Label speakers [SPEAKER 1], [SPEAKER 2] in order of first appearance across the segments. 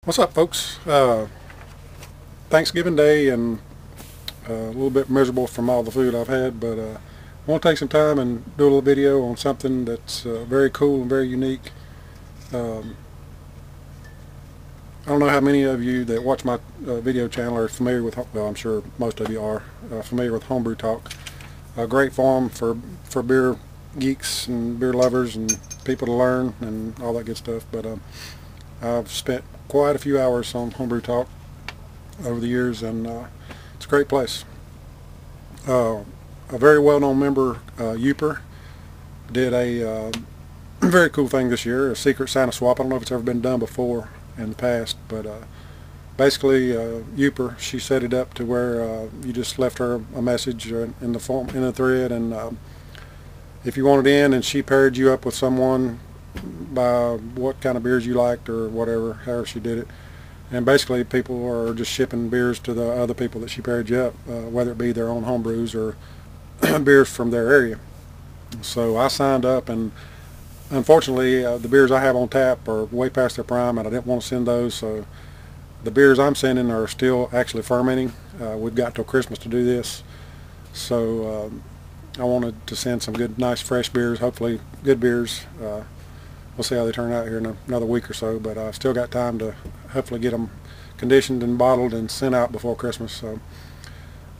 [SPEAKER 1] What's up, folks? Thanksgiving Day, and a little bit miserable from all the food I've had, but I want to take some time and do a little video on something that's very cool and very unique. I don't know how many of you that watch my video channel are familiar with, well, I'm sure most of you are familiar with HomeBrewTalk. A great forum for beer geeks and beer lovers and people to learn and all that good stuff. But I've spent quite a few hours on HomeBrewTalk over the years, and it's a great place. A very well-known member, Yooper, did a very cool thing this year, a secret Santa swap. I don't know if it's ever been done before in the past, but basically Yooper, she set it up to where you just left her a message in the thread, and if you wanted in, and she paired you up with someone by what kind of beers you liked or whatever, however she did it. And basically people are just shipping beers to the other people that she paired you up, whether it be their own home brews or beers from their area. So I signed up, and unfortunately the beers I have on tap are way past their prime, and I didn't want to send those. So the beers I'm sending are still actually fermenting. We've got till Christmas to do this. So I wanted to send some good, nice, fresh beers, hopefully good beers. We'll see how they turn out here in another week or so, but I've still got time to hopefully get them conditioned and bottled and sent out before Christmas. So,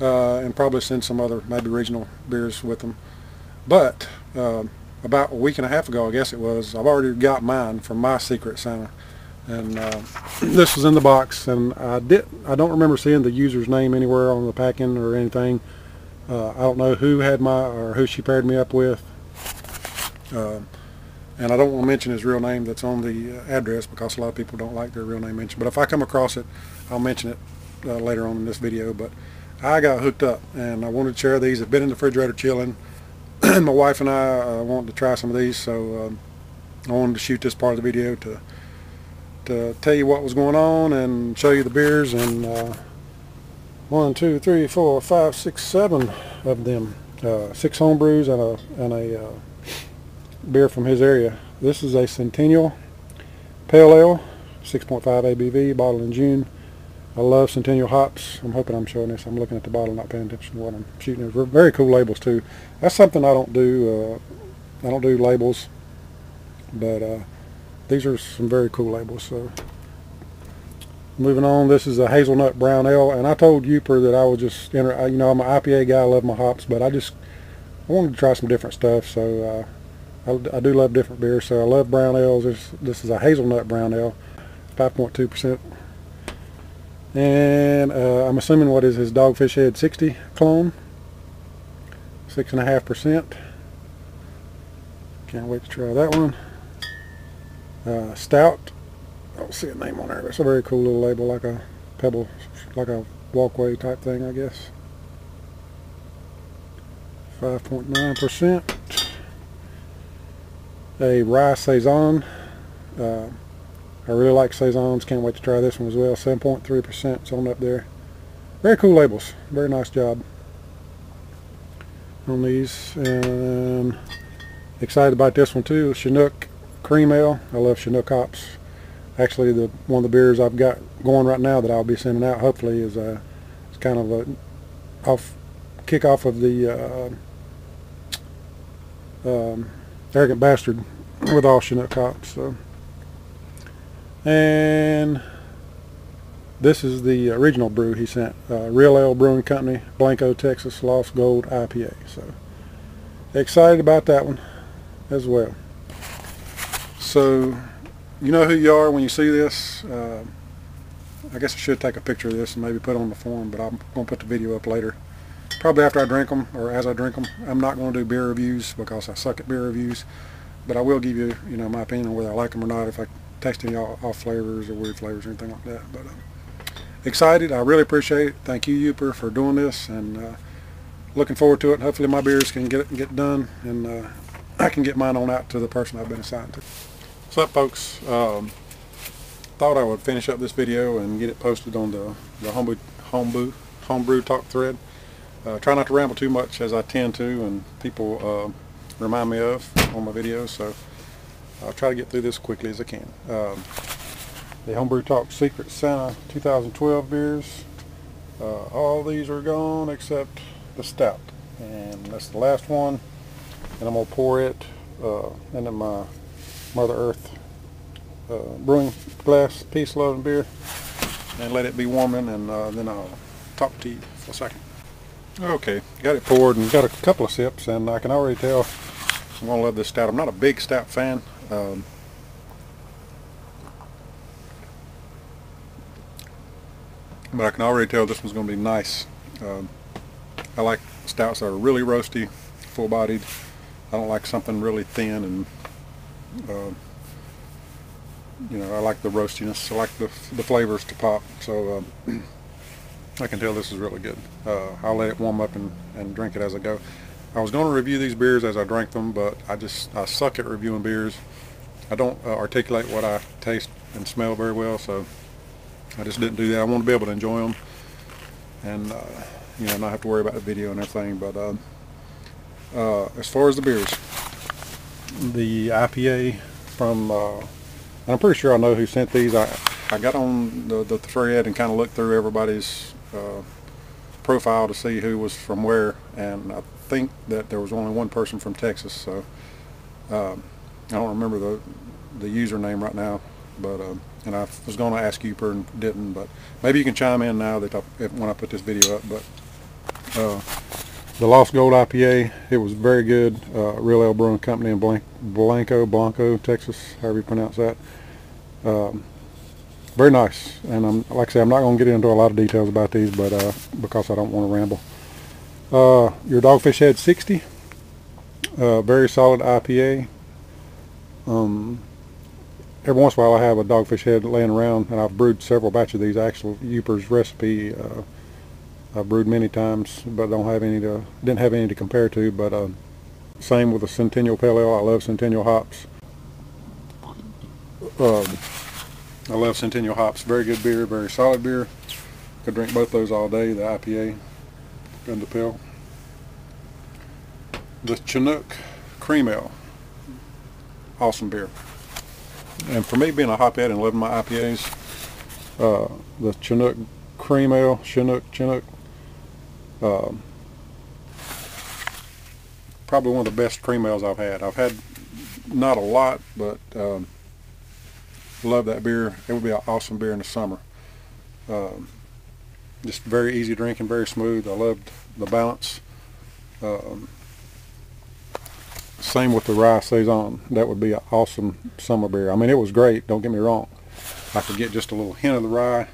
[SPEAKER 1] and probably send some other maybe regional beers with them. But about a week and a half ago, I guess it was, I've already got mine from my secret Santa, and this was in the box, and I don't remember seeing the user's name anywhere on the packing or anything. I don't know who had who she paired me up with. And I don't want to mention his real name that's on the address, because a lot of people don't like their real name mentioned. But if I come across it, I'll mention it later on in this video. But I got hooked up, and I wanted to share these. They've been in the refrigerator chilling. My wife and I wanted to try some of these, so I wanted to shoot this part of the video to tell you what was going on and show you the beers. And 1, 2, 3, 4, 5, 6, 7 of them. 6 home brews and a beer from his area. This is a Centennial Pale Ale, 6.5 ABV, bottled in June. I love Centennial hops. I'm hoping I'm showing this. I'm looking at the bottle, not paying attention to what I'm shooting. They're very cool labels too. That's something I don't do. I don't do labels, but these are some very cool labels. So moving on, this is a hazelnut brown ale, and I told Yooper that I was just I'm an IPA guy. I love my hops, but I wanted to try some different stuff. So I do love different beers, so I love brown ales. This is a hazelnut brown ale, 5.2%. And I'm assuming what is his Dogfish Head 60 clone, 6.5%. Can't wait to try that one. Stout. I don't see a name on there, but it's a very cool little label, like a pebble, like a walkway type thing, I guess. 5.9%. A rye saison. I really like saisons. Can't wait to try this one as well. 7.3%. It's on up there. Very cool labels. Very nice job on these. And excited about this one too. Chinook Cream Ale. I love Chinook hops. Actually, one of the beers I've got going right now that I'll be sending out hopefully is it's kind of a kickoff of the Arrogant Bastard with all Chinook hops. So, and this is the original brew he sent, Real Ale Brewing Company, Blanco, Texas, Lost Gold IPA. So excited about that one as well. So you know who you are when you see this. I guess I should take a picture of this and maybe put it on the forum, but I'm going to put the video up later. Probably after I drink them, or as I drink them. I'm not going to do beer reviews because I suck at beer reviews, but I will give you, my opinion on whether I like them or not, if I taste any off flavors or weird flavors or anything like that. But excited. I really appreciate it. Thank you, Yooper, for doing this, and looking forward to it. Hopefully my beers can get done, and I can get mine on out to the person I've been assigned to. What's up, folks? Thought I would finish up this video and get it posted on the HomeBrewTalk thread. Try not to ramble too much, as I tend to, and people remind me of on my videos, so I'll try to get through this quickly as I can. the HomeBrewTalk Secret Santa 2012 beers. All these are gone except the stout, and that's the last one. And I'm gonna pour it into my Mother Earth brewing glass, peace, love, and beer, and let it be warming, and then I'll talk to you for a second. Okay, got it poured and got a couple of sips, and I can already tell I'm gonna love this stout. I'm not a big stout fan. But I can already tell this one's going to be nice. I like stouts that are really roasty, full-bodied. I don't like something really thin, and I like the roastiness. I like the flavors to pop. So I can tell this is really good. I'll let it warm up and drink it as I go. I was going to review these beers as I drank them, but I suck at reviewing beers. I don't articulate what I taste and smell very well, so I just didn't do that. I want to be able to enjoy them, and not have to worry about the video and everything. But as far as the beers, the IPA from, and I'm pretty sure I know who sent these. I got on the thread and kind of looked through everybody's profile to see who was from where, and I think that there was only one person from Texas. So I don't remember the username right now, but and I was going to ask Yooper and didn't, but maybe you can chime in now that when I put this video up. But the Lost Gold IPA, it was very good. Real Ale Brewing Company in Blanco, Texas, however you pronounce that. Very nice, and like I say, I'm not going to get into a lot of details about these, but because I don't want to ramble. Your Dogfish Head 60, very solid IPA. Every once in a while I have a Dogfish Head laying around, and I've brewed several batches of these. Actual Yooper's recipe I've brewed many times, but didn't have any to compare to. But same with the Centennial Pale Ale. I love Centennial hops. I love Centennial hops. Very good beer, very solid beer. Could drink both those all day, the IPA and the Pale. The Chinook Cream Ale, awesome beer. And for me, being a hophead and loving my IPAs, the Chinook Cream Ale, Chinook, probably one of the best cream ales I've had. I've had not a lot, but love that beer. It would be an awesome beer in the summer. Just very easy drinking, very smooth. I loved the balance. Same with the Rye Saison. That would be an awesome summer beer. I mean, it was great, don't get me wrong. I could get just a little hint of the rye.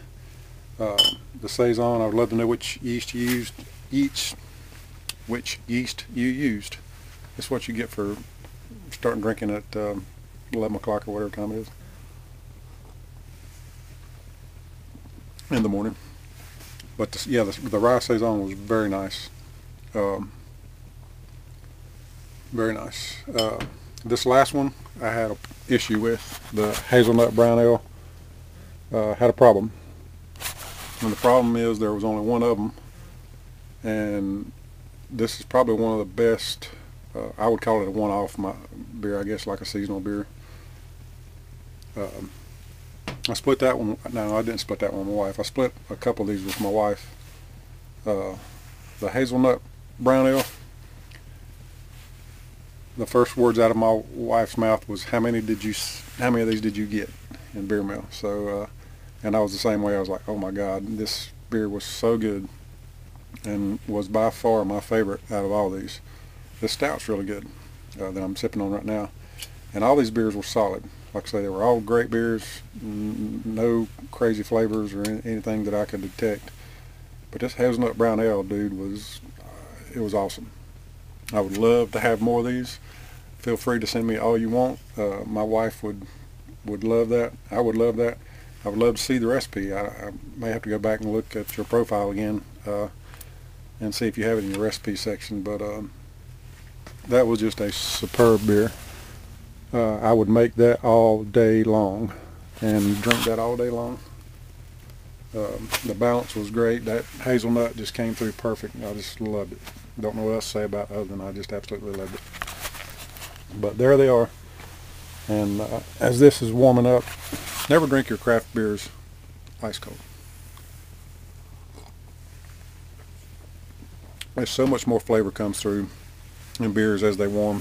[SPEAKER 1] The Saison, I would love to know which yeast you used. That's what you get for starting drinking at 11 o'clock or whatever time it is in the morning. But the Rye Saison was very nice. Very nice. This last one I had an issue with. The Hazelnut Brown Ale had a problem. And the problem is there was only one of them. And this is probably one of the best, I would call it a one-off beer, I guess, like a seasonal beer. I split that one. No, I didn't split that one with my wife. I split a couple of these with my wife. The Hazelnut Brown Ale, the first words out of my wife's mouth was, how many of these did you get in beer mill? So and I was the same way. I was like, oh my God, this beer was so good, and was by far my favorite out of all these. This stout's really good that I'm sipping on right now, and all these beers were solid. Like I say, they were all great beers, no crazy flavors or anything that I could detect. But this Hazelnut Brown Ale, dude, it was awesome. I would love to have more of these. Feel free to send me all you want. My wife would love that. I would love that. I would love to see the recipe. I may have to go back and look at your profile again and see if you have it in your recipe section. But that was just a superb beer. I would make that all day long and drink that all day long. The balance was great. That hazelnut just came through perfect. I just loved it. Don't know what else to say about it other than I just absolutely loved it. But there they are. And as this is warming up, Never drink your craft beers ice cold. There's so much more flavor comes through in beers as they warm,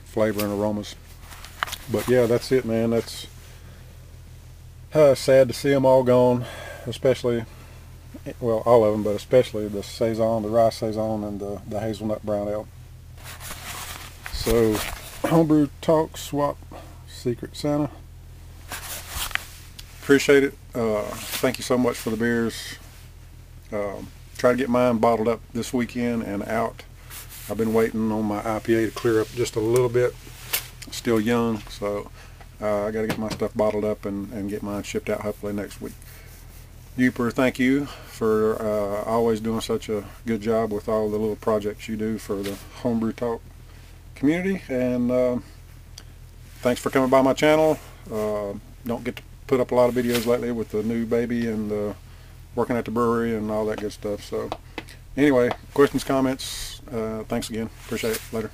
[SPEAKER 1] flavor and aromas. But yeah, that's it, man. That's sad to see them all gone, especially, well, all of them, but especially the Saison, the Rye Saison, and the Hazelnut Brown Ale. So, Homebrew Talk Swap Secret Santa. Appreciate it. Thank you so much for the beers. Try to get mine bottled up this weekend and out. I've been waiting on my IPA to clear up just a little bit. Still young, so I got to get my stuff bottled up and get mine shipped out hopefully next week. Yooper, thank you for always doing such a good job with all the little projects you do for the Homebrew Talk community, and thanks for coming by my channel. Don't get to put up a lot of videos lately with the new baby and working at the brewery and all that good stuff. So anyway, questions, comments, thanks again. Appreciate it. Later.